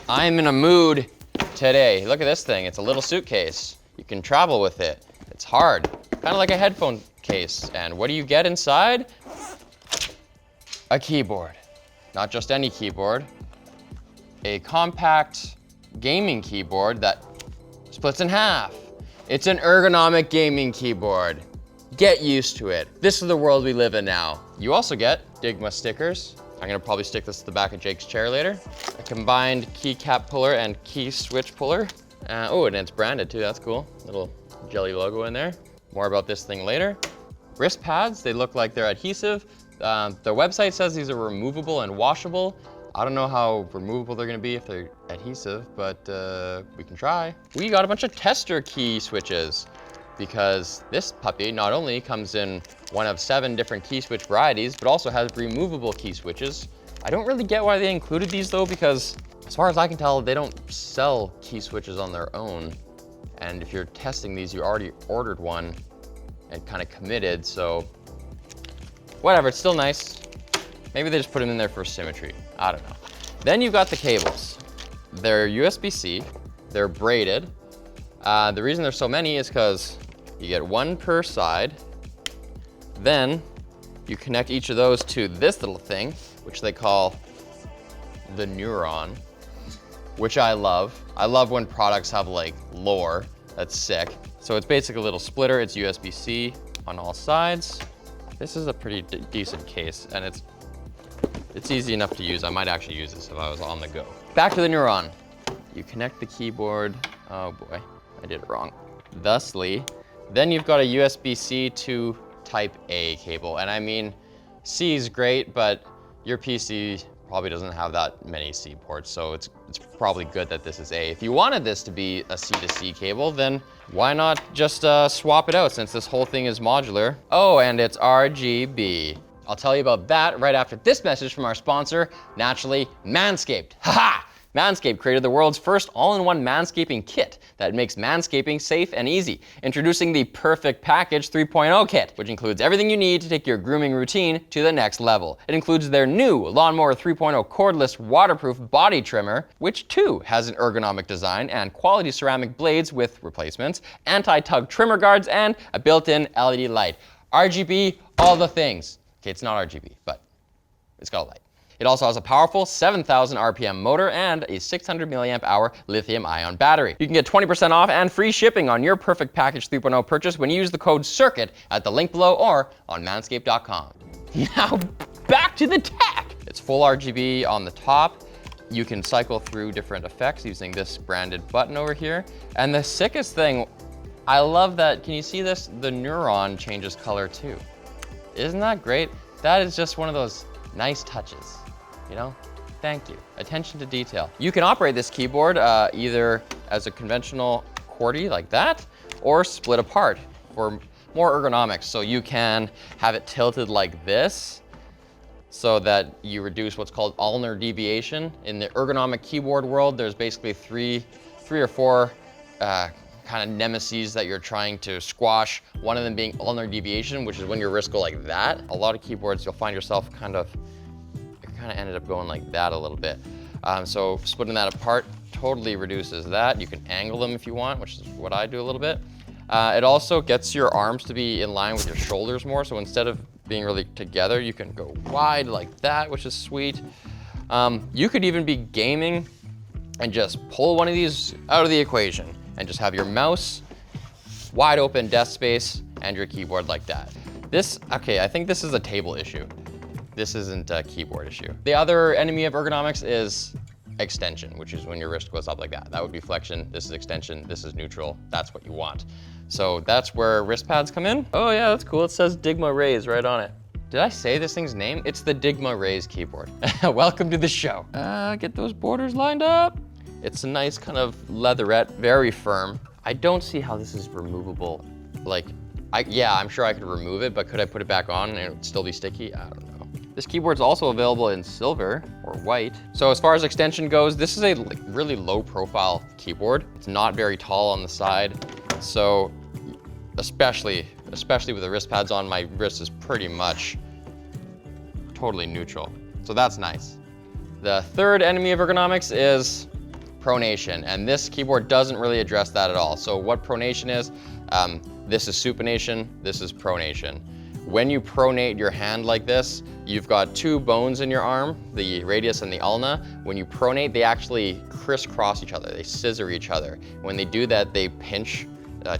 I'm in a mood today. Look at this thing. It's a little suitcase. You can travel with it. It's hard, kind of like a headphone case. And what do you get inside? A keyboard. Not just any keyboard. A compact gaming keyboard that splits in half. It's an ergonomic gaming keyboard. Get used to it. This is the world we live in now. You also get Dygma stickers. I'm gonna probably stick this to the back of Jake's chair later. A combined keycap puller and key switch puller. Oh, and it's branded too, that's cool. Little jelly logo in there. More about this thing later. Wrist pads, they look like they're adhesive. The website says these are removable and washable. I don't know how removable they're gonna be if they're adhesive, but we can try. We got a bunch of tester key switches because this puppy not only comes in one of 7 different key switch varieties, but also has removable key switches. I don't really get why they included these though, because as far as I can tell, they don't sell key switches on their own. And if you're testing these, you already ordered one and kind of committed, so whatever, it's still nice. Maybe they just put them in there for symmetry. I don't know. Then you've got the cables. They're USB-C, they're braided. The reason there's so many is because you get one per side. Then you connect each of those to this little thing, which they call the neuron, which I love. I love when products have like lore. That's sick. So it's basically a little splitter. It's USB-C on all sides. This is a pretty decent case, and it's easy enough to use. I might actually use this if I was on the go. Back to the neuron. You connect the keyboard. Oh boy, I did it wrong. Thusly, then you've got a USB-C to Type A cable. And I mean, C is great, but your PC probably doesn't have that many C ports, so it's probably good that this is A. If you wanted this to be a C to C cable, then why not just swap it out since this whole thing is modular? Oh, and it's RGB. I'll tell you about that right after this message from our sponsor, naturally, Manscaped. Haha! Manscaped created the world's first all-in-one manscaping kit that makes manscaping safe and easy. Introducing the Perfect Package 3.0 kit, which includes everything you need to take your grooming routine to the next level. It includes their new Lawnmower 3.0 cordless waterproof body trimmer, which too has an ergonomic design and quality ceramic blades with replacements, anti-tug trimmer guards, and a built-in LED light. RGB, all the things. Okay, it's not RGB, but it's got a light. It also has a powerful 7,000 RPM motor and a 600 milliamp hour lithium ion battery. You can get 20% off and free shipping on your Perfect Package 3.0 purchase when you use the code CIRCUIT at the link below or on manscaped.com. Now back to the tech. It's full RGB on the top. You can cycle through different effects using this branded button over here. And the sickest thing, I love that, can you see this? The neuron changes color too. Isn't that great? That is just one of those nice touches. You know, thank you. Attention to detail. You can operate this keyboard either as a conventional QWERTY like that, or split apart for more ergonomics. So you can have it tilted like this, so that you reduce what's called ulnar deviation. In the ergonomic keyboard world, there's basically three or four kind of nemesis that you're trying to squash. One of them being ulnar deviation, which is when your wrists go like that. A lot of keyboards, you'll find yourself kind of ended up going like that a little bit. So splitting that apart totally reduces that. You can angle them if you want, which is what I do a little bit. It also gets your arms to be in line with your shoulders more. So instead of being really together, you can go wide like that, which is sweet. You could even be gaming and just pull one of these out of the equation and just have your mouse, wide open desk space, and your keyboard like that. Okay, I think this is a table issue. This isn't a keyboard issue. The other enemy of ergonomics is extension, which is when your wrist goes up like that. That would be flexion, this is extension, this is neutral. That's what you want. So that's where wrist pads come in. Oh yeah, that's cool. It says Dygma Raise right on it. Did I say this thing's name? It's the Dygma Raise keyboard. Welcome to the show. Get those borders lined up. It's a nice kind of leatherette, very firm. I don't see how this is removable. Like, yeah, I'm sure I could remove it, but could I put it back on and it would still be sticky? I don't know. This keyboard's also available in silver or white. So as far as extension goes, this is a really low profile keyboard. It's not very tall on the side. So especially with the wrist pads on, my wrist is pretty much totally neutral. So that's nice. The third enemy of ergonomics is pronation, and this keyboard doesn't really address that at all. So what pronation is, this is supination, this is pronation. When you pronate your hand like this, you've got two bones in your arm, the radius and the ulna. When you pronate, they actually crisscross each other, they scissor each other. When they do that, they pinch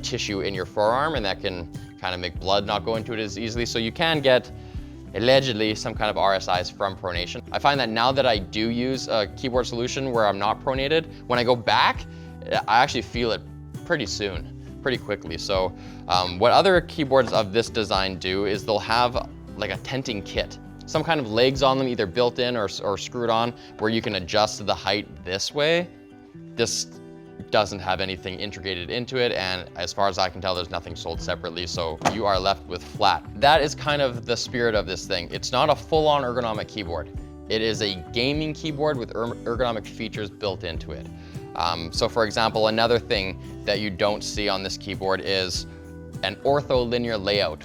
tissue in your forearm, and that can kind of make blood not go into it as easily. So you can get, allegedly, some kind of RSIs from pronation. I find that now that I do use a keyboard solution where I'm not pronated, when I go back, I actually feel it pretty soon. Pretty quickly. So what other keyboards of this design do is they'll have like a tenting kit, some kind of legs on them, either built in or screwed on, where you can adjust the height this way. This doesn't have anything integrated into it, and as far as I can tell, there's nothing sold separately, so you are left with flat. That is kind of the spirit of this thing. It's not a full-on ergonomic keyboard. It is a gaming keyboard with ergonomic features built into it. So for example, another thing that you don't see on this keyboard is an ortholinear layout.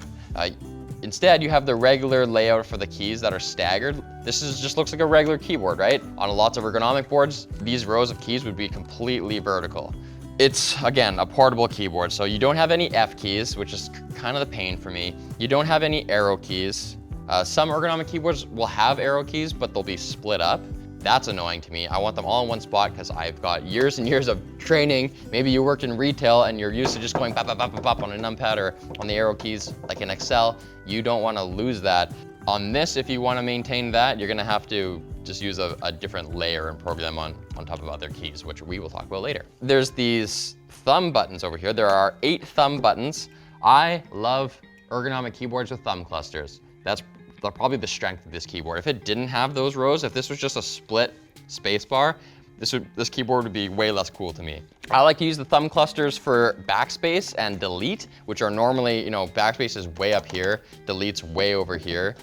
Instead, you have the regular layout for the keys that are staggered. This just looks like a regular keyboard, right? On lots of ergonomic boards, these rows of keys would be completely vertical. It's, again, a portable keyboard, so you don't have any F keys, which is kind of the pain for me. You don't have any arrow keys. Some ergonomic keyboards will have arrow keys, but they'll be split up. That's annoying to me. I want them all in one spot because I've got years and years of training. Maybe you worked in retail and you're used to just going bop, bop, bop, bop, bop on a numpad or on the arrow keys like in Excel. You don't want to lose that. On this, if you want to maintain that, you're going to have to just use a different layer and program them on top of other keys, which we will talk about later. There's these thumb buttons over here. There are 8 thumb buttons. I love ergonomic keyboards with thumb clusters. That's probably the strength of this keyboard. If it didn't have those rows, if this was just a split space bar, this keyboard would be way less cool to me. I like to use the thumb clusters for backspace and delete, which are normally, backspace is way up here, delete's way over here.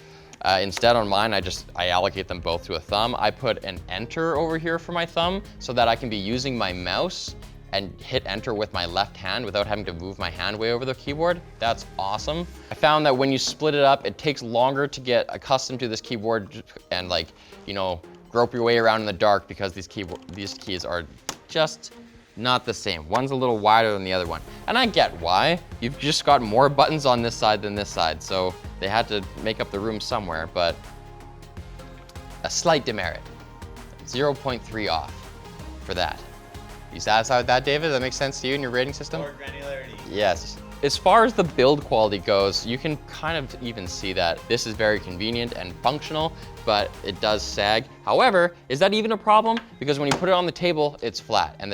Instead on mine, I allocate them both to a thumb. I put an enter over here for my thumb so that I can be using my mouse and hit enter with my left hand without having to move my hand way over the keyboard. That's awesome. I found that when you split it up, it takes longer to get accustomed to this keyboard and grope your way around in the dark because these keys are just not the same. One's a little wider than the other one. And I get why. You've just got more buttons on this side than this side, so they had to make up the room somewhere, but a slight demerit. 0.3 off for that. You satisfied with that, David? Does that make sense to you in your rating system? More granularity. Yes. As far as the build quality goes, you can kind of even see that this is very convenient and functional, but it does sag. However, is that even a problem? Because when you put it on the table, it's flat, and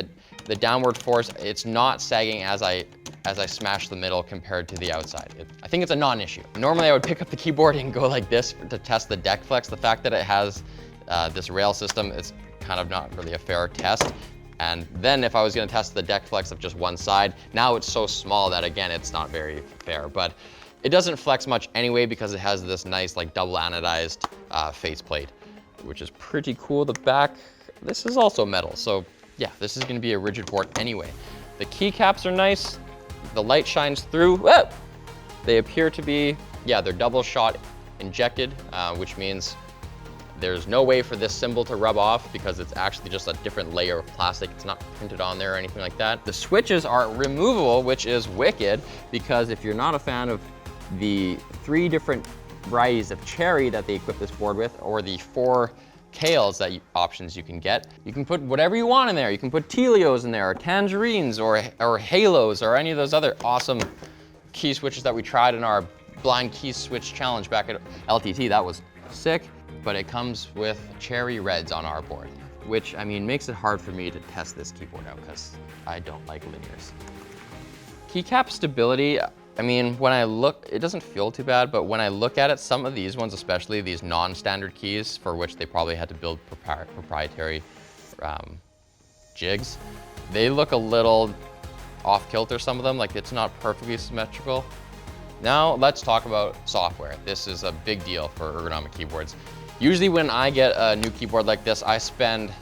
the downward force, it's not sagging as I smash the middle compared to the outside. I think it's a non-issue. Normally I would pick up the keyboard and go like this to test the deck flex. The fact that it has this rail system is kind of not really a fair test. And then if I was gonna test the deck flex of just one side, now it's so small that again, it's not very fair. But it doesn't flex much anyway because it has this nice double anodized faceplate, which is pretty cool. The back, this is also metal. So yeah, this is gonna be a rigid board anyway. The keycaps are nice. The light shines through. Whoa! They appear to be, they're double shot injected, which means there's no way for this symbol to rub off because it's actually just a different layer of plastic. It's not printed on there or anything like that. The switches are removable, which is wicked because if you're not a fan of the 3 different varieties of cherry that they equip this board with, or the 4 kales options you can get, you can put whatever you want in there. You can put Telios in there, or tangerines, or halos, or any of those other awesome key switches that we tried in our blind key switch challenge back at LTT. That was sick. But it comes with cherry reds on our board, which makes it hard for me to test this keyboard out because I don't like linears. Keycap stability, when I look, it doesn't feel too bad, but when I look at it, some of these ones, especially these non-standard keys for which they probably had to build proprietary jigs, they look a little off kilter, some of them, like it's not perfectly symmetrical. Now let's talk about software. This is a big deal for ergonomic keyboards. Usually when I get a new keyboard like this, I spend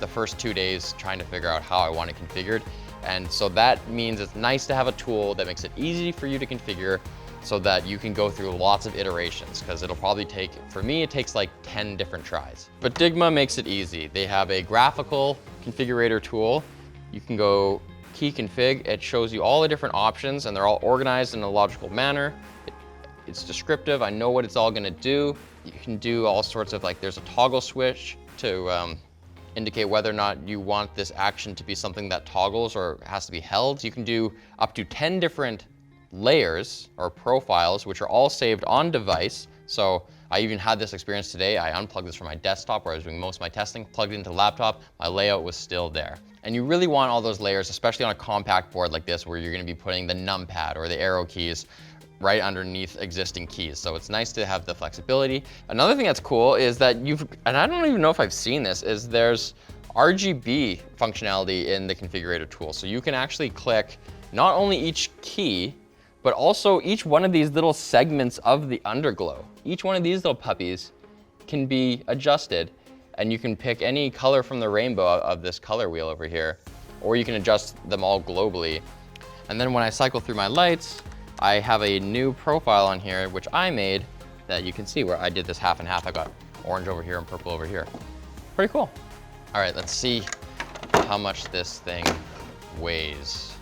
the first 2 days trying to figure out how I want it configured. And so that means it's nice to have a tool that makes it easy for you to configure so that you can go through lots of iterations, because it'll probably take, for me, it takes like 10 different tries. But Dygma makes it easy. They have a graphical configurator tool. You can go key config. It shows you all the different options and they're all organized in a logical manner. It's descriptive. I know what it's all gonna do. You can do all sorts of, like, there's a toggle switch to indicate whether or not you want this action to be something that toggles or has to be held. You can do up to 10 different layers or profiles, which are all saved on device. So I even had this experience today. I unplugged this from my desktop where I was doing most of my testing, plugged it into the laptop, my layout was still there. And you really want all those layers, especially on a compact board like this, where you're gonna be putting the numpad or the arrow keys right underneath existing keys. So it's nice to have the flexibility. Another thing that's cool is that and I don't even know if I've seen this, is there's RGB functionality in the configurator tool. So you can actually click not only each key, but also each one of these little segments of the underglow. Each one of these little puppies can be adjusted, and you can pick any color from the rainbow of this color wheel over here, or you can adjust them all globally. And then when I cycle through my lights, I have a new profile on here, which I made, that you can see where I did this half and half. I got orange over here and purple over here. Pretty cool. All right, let's see how much this thing weighs.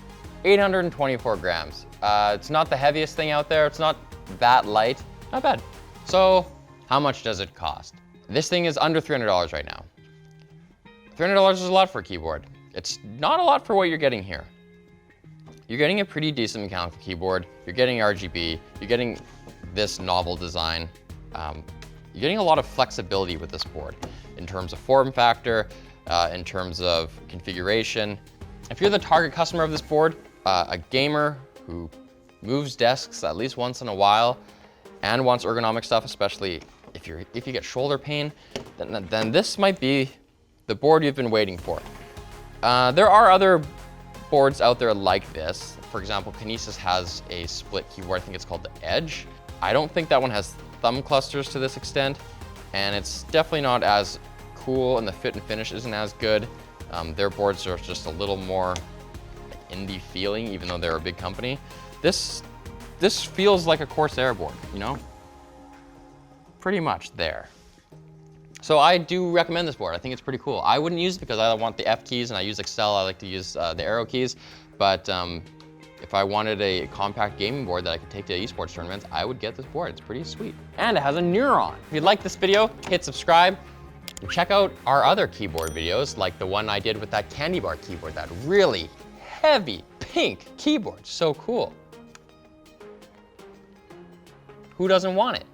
824 grams. It's not the heaviest thing out there. It's not that light. Not bad. So how much does it cost? This thing is under $300 right now. $300 is a lot for a keyboard. It's not a lot for what you're getting here. You're getting a pretty decent mechanical keyboard. You're getting RGB. You're getting this novel design. You're getting a lot of flexibility with this board in terms of form factor, in terms of configuration. If you're the target customer of this board, a gamer who moves desks at least once in a while and wants ergonomic stuff, especially if you get shoulder pain, then this might be the board you've been waiting for. There are other boards out there like this. For example, Kinesis has a split keyboard. I think it's called the Edge. I don't think that one has thumb clusters to this extent, and it's definitely not as cool, and the fit and finish isn't as good. Their boards are just a little more indie feeling, even though they're a big company. This feels like a Corsair board, you know? Pretty much there. So I do recommend this board. I think it's pretty cool. I wouldn't use it because I want the F keys and I use Excel. I like to use the arrow keys. But if I wanted a compact gaming board that I could take to esports tournaments, I would get this board. It's pretty sweet. And it has a Neuron. If you like this video, hit subscribe. And check out our other keyboard videos, like the one I did with that candy bar keyboard, that really heavy pink keyboard. So cool. Who doesn't want it?